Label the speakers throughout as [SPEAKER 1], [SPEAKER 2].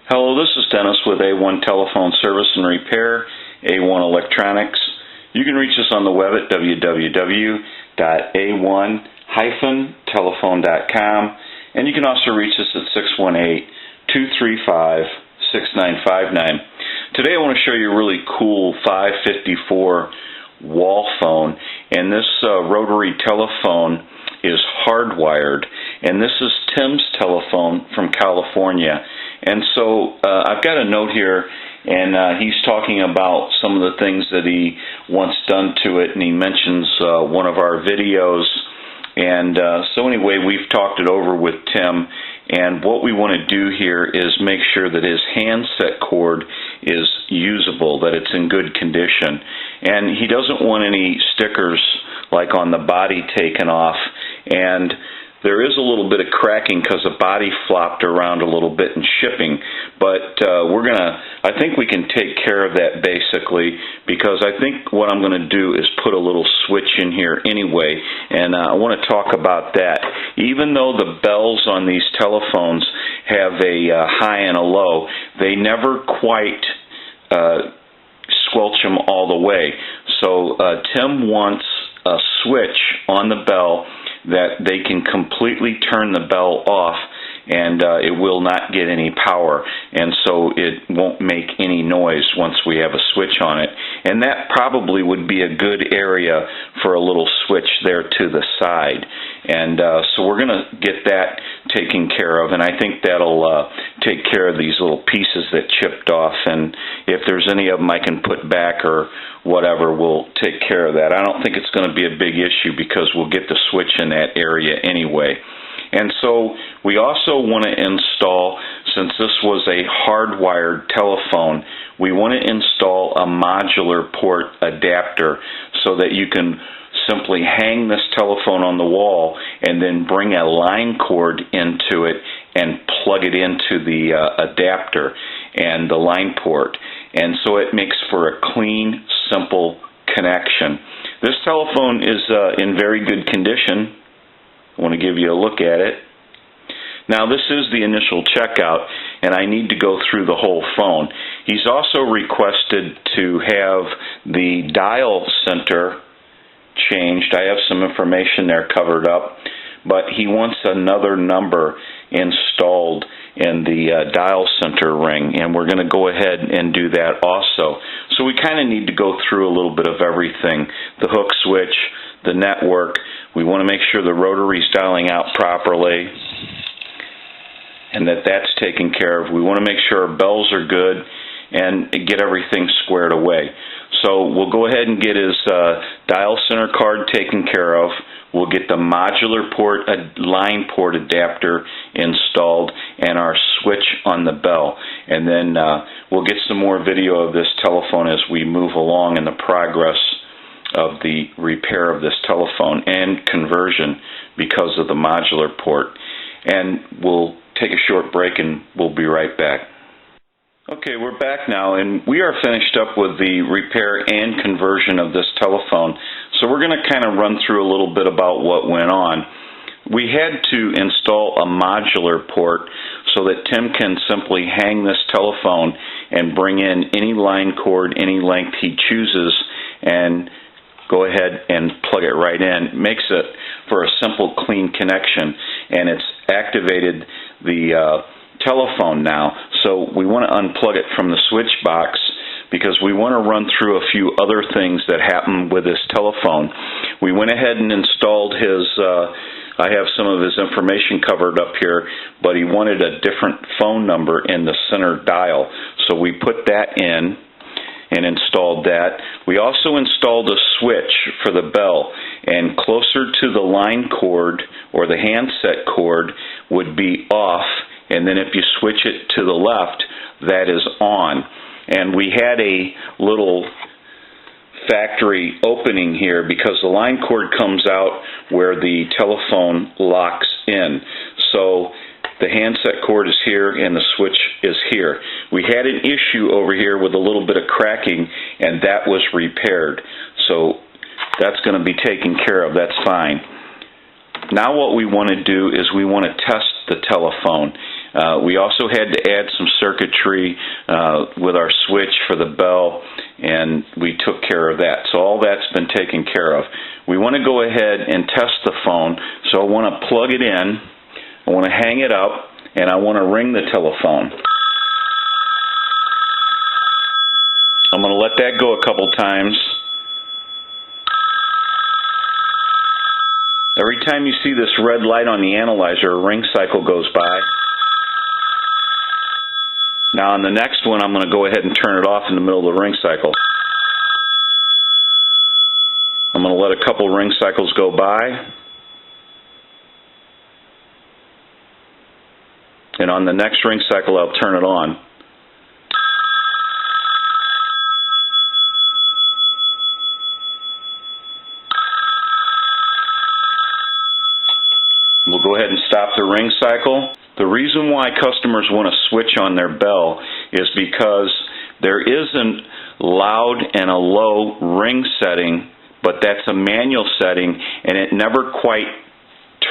[SPEAKER 1] Hello, this is Dennis with A1 Telephone Service and Repair, A1 Electronics. You can reach us on the web at www.a1-telephone.com, and you can also reach us at 618-235-6959. Today I want to show you a really cool 554 wall phone, and this rotary telephone is hardwired, and this is Tim's telephone from California. And so I've got a note here, and he's talking about some of the things that he wants done to it, and he mentions one of our videos. And so anyway, we've talked it over with Tim, and what we want to do here is make sure that his handset cord is usable, that it's in good condition. And he doesn't want any stickers like on the body taken off, and there is a little bit of cracking because the body flopped around a little bit in shipping, but I think we can take care of that basically, because I think what I'm going to do is put a little switch in here anyway, and I want to talk about that. Even though the bells on these telephones have a high and a low, they never quite squelch them all the way. So Tim wants a switch on the bell that they can completely turn the bell off, and it will not get any power, and so it won't make any noise once we have a switch on it. And that probably would be a good area for a little switch there to the side. And so we're going to get that taken care of, and I think that'll take care of these little pieces that chipped off, and if there's any of them I can put back or whatever, we'll take care of that. I don't think it's going to be a big issue because we'll get the switch in that area anyway. And so we also want to install, since this was a hardwired telephone, we want to install a modular port adapter so that you can simply hang this telephone on the wall and then bring a line cord into it and plug it into the adapter and the line port. And so it makes for a clean, simple connection. This telephone is in very good condition. I want to give you a look at it. Now this is the initial checkout, and I need to go through the whole phone. He's also requested to have the dial center changed. I have some information there covered up, but he wants another number installed in the dial center ring, and we're going to go ahead and do that also. So we kind of need to go through a little bit of everything. The hook switch, the network, we want to make sure the rotary's dialing out properly and that that's taken care of. We want to make sure our bells are good and get everything squared away. So we'll go ahead and get his dial center card taken care of. We'll get the modular port, line port adapter installed, and our switch on the bell. And then we'll get some more video of this telephone as we move along in the progress of the repair of this telephone and conversion because of the modular port. And we'll take a short break and we'll be right back. Okay, we're back now, and we are finished up with the repair and conversion of this telephone. So we're going to kind of run through a little bit about what went on. We had to install a modular port so that Tim can simply hang this telephone and bring in any line cord, any length he chooses, and go ahead and plug it right in. It makes it for a simple, clean connection, and it's activated the telephone now. So we want to unplug it from the switch box because we want to run through a few other things that happen with this telephone. We went ahead and installed his, I have some of his information covered up here, but he wanted a different phone number in the center dial. So we put that in and installed that. We also installed a switch for the bell, and closer to the line cord or the handset cord would be off, and then if you switch it to the left, that is on. And we had a little factory opening here because the line cord comes out where the telephone locks in. So the handset cord is here and the switch is here. We had an issue over here with a little bit of cracking, and that was repaired. So that's going to be taken care of. That's fine. Now what we want to do is we want to test the telephone. We also had to add some circuitry with our switch for the bell, and we took care of that. So all that's been taken care of. We want to go ahead and test the phone, so I want to plug it in, I want to hang it up, and I want to ring the telephone. I'm going to let that go a couple times. Every time you see this red light on the analyzer, a ring cycle goes by. Now on the next one, I'm going to go ahead and turn it off in the middle of the ring cycle. I'm going to let a couple ring cycles go by. And on the next ring cycle, I'll turn it on. We'll go ahead and stop the ring cycle. The reason why customers want to switch on their bell is because there is a loud and a low ring setting, but that's a manual setting, and it never quite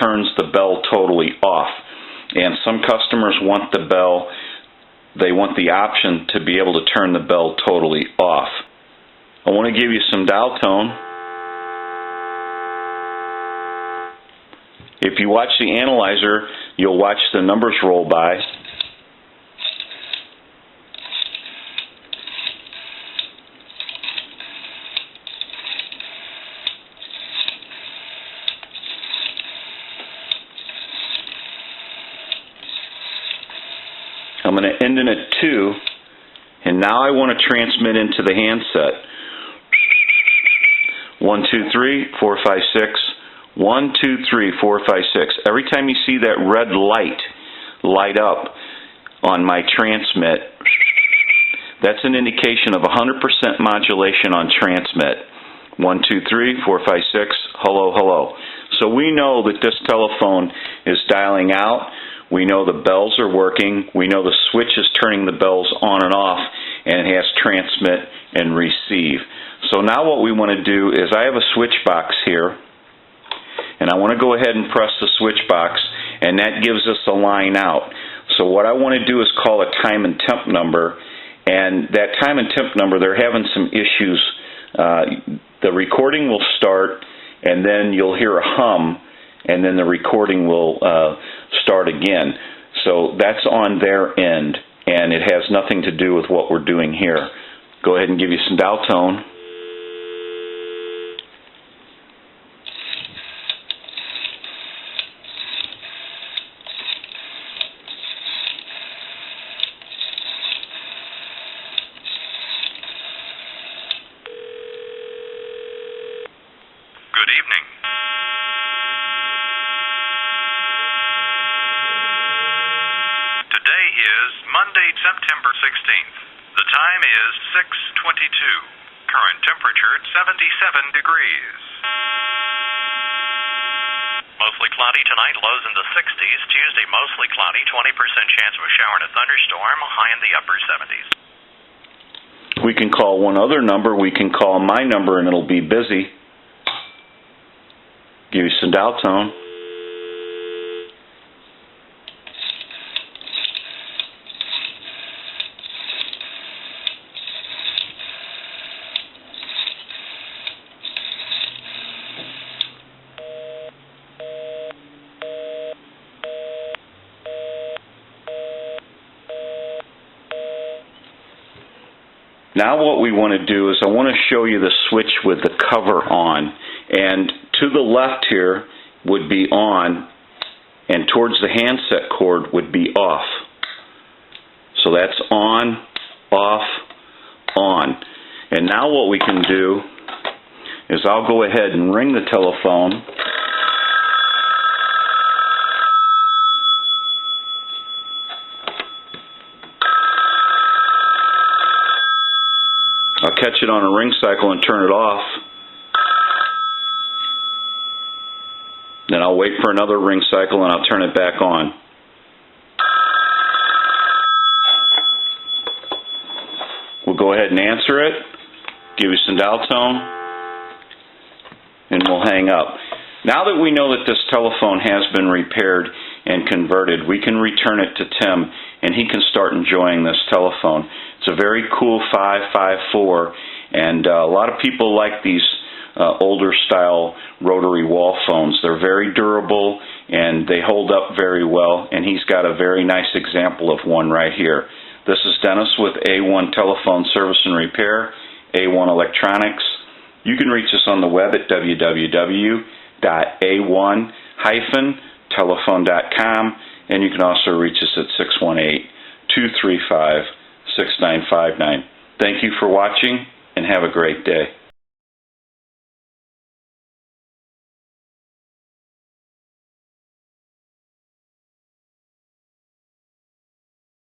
[SPEAKER 1] turns the bell totally off. And some customers want the bell, they want the option to be able to turn the bell totally off. I want to give you some dial tone. If you watch the analyzer, you'll watch the numbers roll by. I'm going to end in a 2, and now I want to transmit into the handset. 1, 2, 3, 4, 5, 6. 1, 2, 3, 4, 5, 6. Every time you see that red light up on my transmit, that's an indication of 100% modulation on transmit. 1, 2, 3, 4, 5, 6. Hello, hello. So we know that this telephone is dialing out. We know the bells are working. We know the switch is turning the bells on and off, and it has transmit and receive. So now what we want to do is, I have a switch box here, and I want to go ahead and press the switch box, and that gives us a line out. So what I want to do is call a time and temp number, and that time and temp number, they're having some issues. The recording will start, and then you'll hear a hum, and then the recording will start again. So that's on their end, and it has nothing to do with what we're doing here. Go ahead and give you some dial tone.
[SPEAKER 2] Good evening. Today is Monday, September 16th. The time is 6:22. Current temperature 77 degrees. Mostly cloudy tonight, lows in the 60s. Tuesday, mostly cloudy, 20% chance of a shower and a thunderstorm, high in the upper 70s.
[SPEAKER 1] We can call one other number. We can call my number, and it'll be busy. Give you some dial tone. Now what we want to do is, I want to show you the switch with the cover on, and to the left here would be on, and towards the handset cord would be off. So that's on, off, on. And now what we can do is, I'll go ahead and ring the telephone. I'll catch it on a ring cycle and turn it off. Then I'll wait for another ring cycle, and I'll turn it back on. We'll go ahead and answer it, give you some dial tone, and we'll hang up. Now that we know that this telephone has been repaired, and converted, we can return it to Tim, and he can start enjoying this telephone. It's a very cool 554, and a lot of people like these older style rotary wall phones. They're very durable, and they hold up very well, and he's got a very nice example of one right here. This is Dennis with A1 Telephone Service and Repair, A1 Electronics. You can reach us on the web at www.a1-telephone.com, and you can also reach us at 618-235-6959. Thank you for watching, and have a great day.